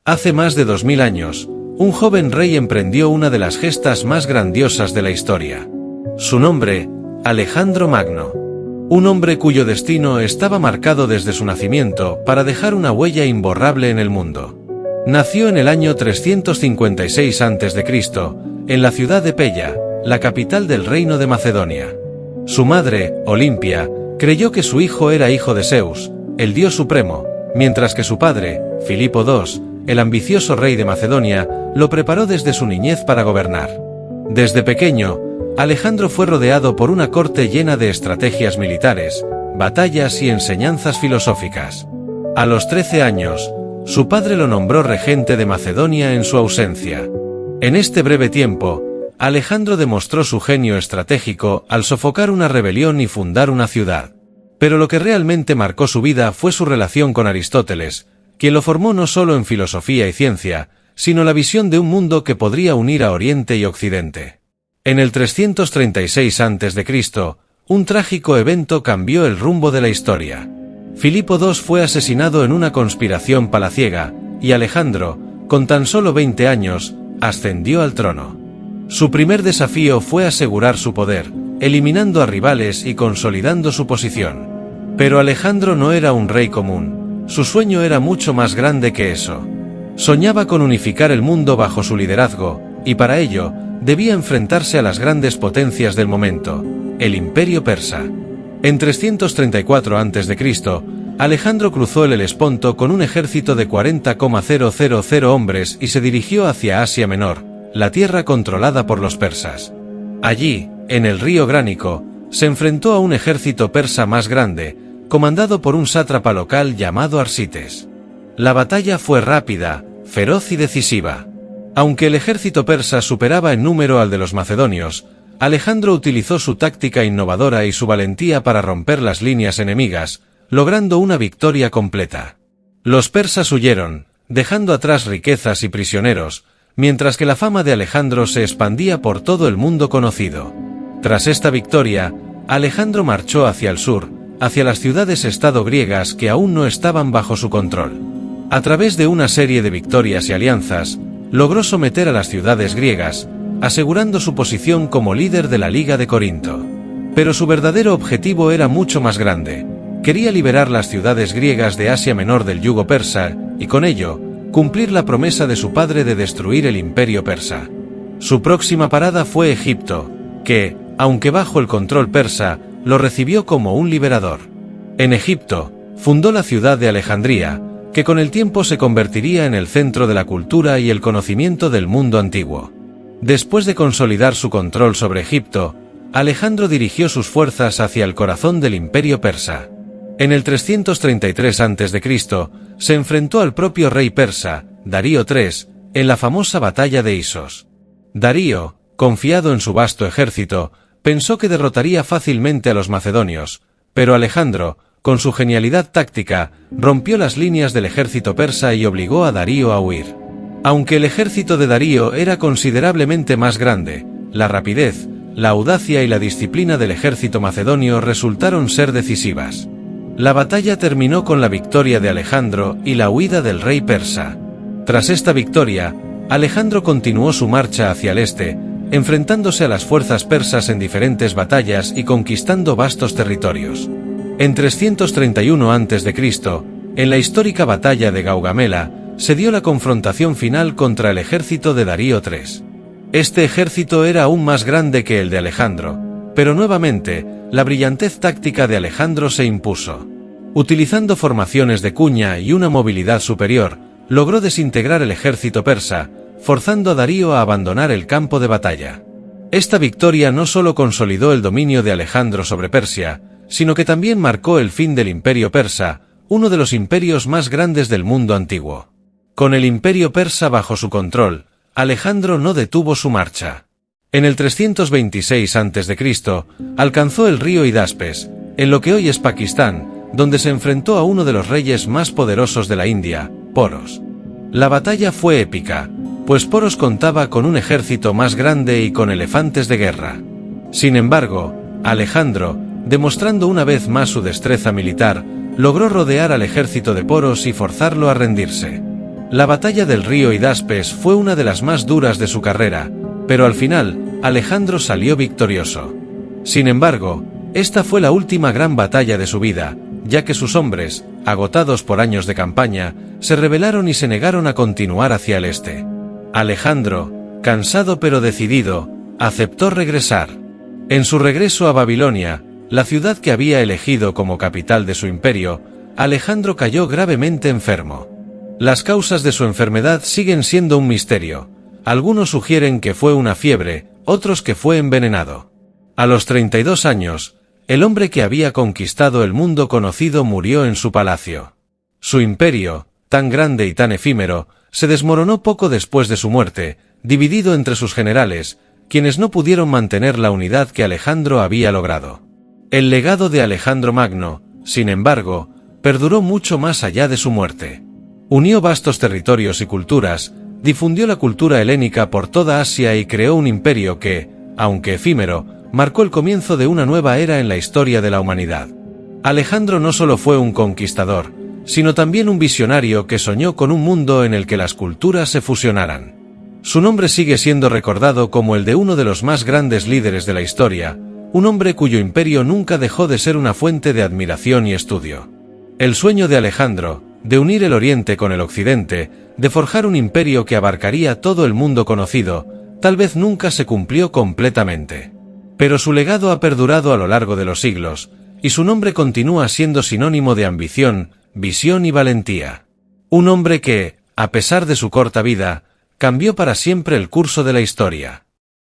Hace más de 2000 años, un joven rey emprendió una de las gestas más grandiosas de la historia. Su nombre, Alejandro Magno. Un hombre cuyo destino estaba marcado desde su nacimiento para dejar una huella imborrable en el mundo. Nació en el año 356 a.C., en la ciudad de Pella, la capital del reino de Macedonia. Su madre, Olimpia, creyó que su hijo era hijo de Zeus, el dios supremo, mientras que su padre, Filipo II, el ambicioso rey de Macedonia, lo preparó desde su niñez para gobernar. Desde pequeño, Alejandro fue rodeado por una corte llena de estrategias militares, batallas y enseñanzas filosóficas. A los 13 años, su padre lo nombró regente de Macedonia en su ausencia. En este breve tiempo, Alejandro demostró su genio estratégico al sofocar una rebelión y fundar una ciudad. Pero lo que realmente marcó su vida fue su relación con Aristóteles, quien lo formó no solo en filosofía y ciencia, sino la visión de un mundo que podría unir a Oriente y Occidente. En el 336 a.C., un trágico evento cambió el rumbo de la historia. Filipo II fue asesinado en una conspiración palaciega, y Alejandro, con tan solo 20 años, ascendió al trono. Su primer desafío fue asegurar su poder, eliminando a rivales y consolidando su posición. Pero Alejandro no era un rey común, su sueño era mucho más grande que eso. Soñaba con unificar el mundo bajo su liderazgo, y para ello, debía enfrentarse a las grandes potencias del momento, el Imperio Persa. En 334 a.C., Alejandro cruzó el Helesponto con un ejército de 40,000 hombres y se dirigió hacia Asia Menor, la tierra controlada por los persas. Allí, en el río Gránico, se enfrentó a un ejército persa más grande, comandado por un sátrapa local llamado Arsites. La batalla fue rápida, feroz y decisiva. Aunque el ejército persa superaba en número al de los macedonios, Alejandro utilizó su táctica innovadora y su valentía para romper las líneas enemigas, logrando una victoria completa. Los persas huyeron, dejando atrás riquezas y prisioneros, mientras que la fama de Alejandro se expandía por todo el mundo conocido. Tras esta victoria, Alejandro marchó hacia el sur, hacia las ciudades-estado griegas que aún no estaban bajo su control. A través de una serie de victorias y alianzas, logró someter a las ciudades griegas, asegurando su posición como líder de la Liga de Corinto. Pero su verdadero objetivo era mucho más grande. Quería liberar las ciudades griegas de Asia Menor del yugo persa, y con ello, cumplir la promesa de su padre de destruir el imperio persa. Su próxima parada fue Egipto, que, aunque bajo el control persa, lo recibió como un liberador. En Egipto, fundó la ciudad de Alejandría, que con el tiempo se convertiría en el centro de la cultura y el conocimiento del mundo antiguo. Después de consolidar su control sobre Egipto, Alejandro dirigió sus fuerzas hacia el corazón del imperio persa. En el 333 a.C., se enfrentó al propio rey persa, Darío III, en la famosa batalla de Isos. Darío, confiado en su vasto ejército, pensó que derrotaría fácilmente a los macedonios, pero Alejandro, con su genialidad táctica, rompió las líneas del ejército persa y obligó a Darío a huir. Aunque el ejército de Darío era considerablemente más grande, la rapidez, la audacia y la disciplina del ejército macedonio resultaron ser decisivas. La batalla terminó con la victoria de Alejandro y la huida del rey persa. Tras esta victoria, Alejandro continuó su marcha hacia el este, enfrentándose a las fuerzas persas en diferentes batallas y conquistando vastos territorios. En 331 a.C., en la histórica batalla de Gaugamela, se dio la confrontación final contra el ejército de Darío III. Este ejército era aún más grande que el de Alejandro, pero nuevamente, la brillantez táctica de Alejandro se impuso. Utilizando formaciones de cuña y una movilidad superior, logró desintegrar el ejército persa, forzando a Darío a abandonar el campo de batalla. Esta victoria no solo consolidó el dominio de Alejandro sobre Persia, sino que también marcó el fin del imperio persa, uno de los imperios más grandes del mundo antiguo. Con el imperio persa bajo su control, Alejandro no detuvo su marcha. En el 326 a.C., alcanzó el río Hidaspes, en lo que hoy es Pakistán, donde se enfrentó a uno de los reyes más poderosos de la India, Poros. La batalla fue épica, pues Poros contaba con un ejército más grande y con elefantes de guerra. Sin embargo, Alejandro, demostrando una vez más su destreza militar, logró rodear al ejército de Poros y forzarlo a rendirse. La batalla del río Hidaspes fue una de las más duras de su carrera, pero al final, Alejandro salió victorioso. Sin embargo, esta fue la última gran batalla de su vida, ya que sus hombres, agotados por años de campaña, se rebelaron y se negaron a continuar hacia el este. Alejandro, cansado pero decidido, aceptó regresar. En su regreso a Babilonia, la ciudad que había elegido como capital de su imperio, Alejandro cayó gravemente enfermo. Las causas de su enfermedad siguen siendo un misterio. Algunos sugieren que fue una fiebre, otros que fue envenenado. A los 32 años, el hombre que había conquistado el mundo conocido murió en su palacio. Su imperio, tan grande y tan efímero, se desmoronó poco después de su muerte, dividido entre sus generales, quienes no pudieron mantener la unidad que Alejandro había logrado. El legado de Alejandro Magno, sin embargo, perduró mucho más allá de su muerte. Unió vastos territorios y culturas, difundió la cultura helénica por toda Asia y creó un imperio que, aunque efímero, marcó el comienzo de una nueva era en la historia de la humanidad. Alejandro no solo fue un conquistador, sino también un visionario que soñó con un mundo en el que las culturas se fusionaran. Su nombre sigue siendo recordado como el de uno de los más grandes líderes de la historia, un hombre cuyo imperio nunca dejó de ser una fuente de admiración y estudio. El sueño de Alejandro, de unir el Oriente con el Occidente, de forjar un imperio que abarcaría todo el mundo conocido, tal vez nunca se cumplió completamente. Pero su legado ha perdurado a lo largo de los siglos, y su nombre continúa siendo sinónimo de ambición, visión y valentía. Un hombre que, a pesar de su corta vida, cambió para siempre el curso de la historia.